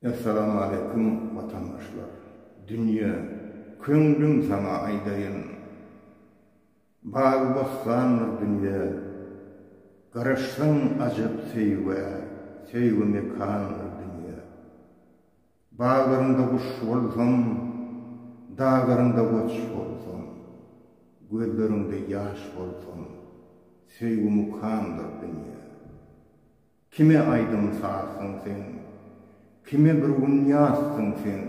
Esselamu aleyküm vatandaşlar. Dünya, köngülüm sana aydayın. Bağ bassanır dünya. Karışsın acıp sevgimi kanır dünya. Bağlarında kuş olsam, dağlarında koç olsam, gözlerinde yaş olsam, sevgimi kandır dünya. Kime aydın sağsın sen? Kime bir gün yazsın sen?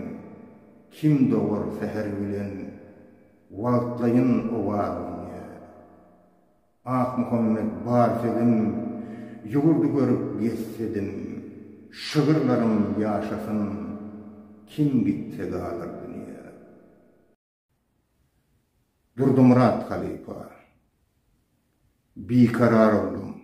Kim doğur seher bilen? Valtlayın o varlığı. Ah Muhammed barsedim, yurdu görüp geçsedim. Şığırlarım yaşasın, kim gitse kalır dünya. Durdu Murat Halifa, bir karar oldum.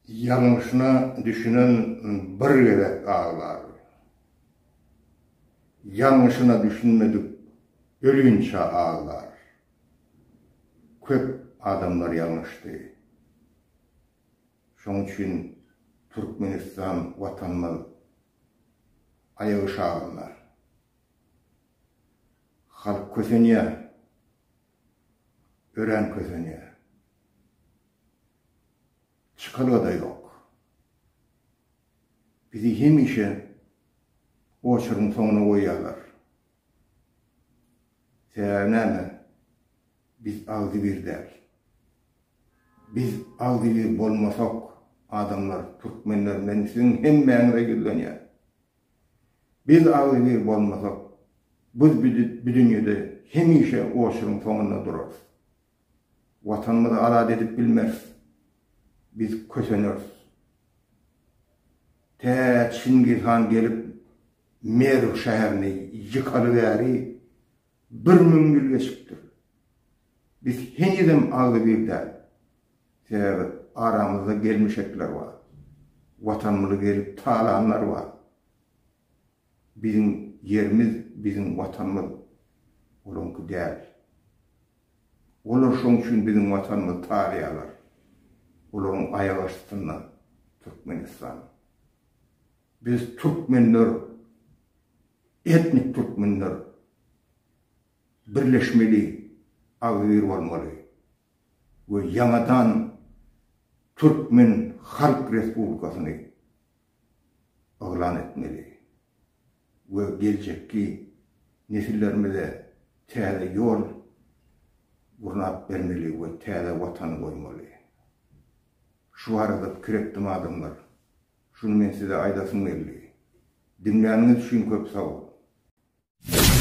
Yanlışına düşünen bir gerek ağlar. Yanlışına düşünmedik, ölünçe ağlar. Köp adamlar yanlıştı. Şoň üçin Türkmenistan watanymyz ayagy şagynlar. Halk kösenýär, ören kösenýär. Çıkalı da yok. Bizi hemişe o çırın sonuna koyarlar. Seherine biz aldı bir der. Biz aldı bir bolmasak adamlar, Türkmenler mensin hem meğnere güllenýär. Biz aldı bir bolmasak biz bir dünyada hemişe o çırın sonuna durarız. Vatanımızı alad edip bilmez. Biz köseneriz. Çingis Han gelip Merv şäherini yıkalıveri 1000 ýyl geçipdir. Biz henüzem ağı bir der. Sebebi aramızda gelmişekler var. Vatanımızı gelip talanlar var. Bizim yerimiz, bizim vatanımız olunku değil. Olur şoň üçin bizim vatanymyz tarihalar. Olaryň ayagy astynda Türkmenistan. Biz Türkmenler, etnik Türkmenler birleşmeli, agir bolmaly. We ýanadan Türkmen Halk Respublikasyny aglan etmeli. We geljekki nesillerimize täze ýol gurnap bermeli we täze watany goýmaly. Şu arada kirekdim adamlar. Şunu men size aýdasym geldi. Dinleýäniňiz üçin köp sag bolun.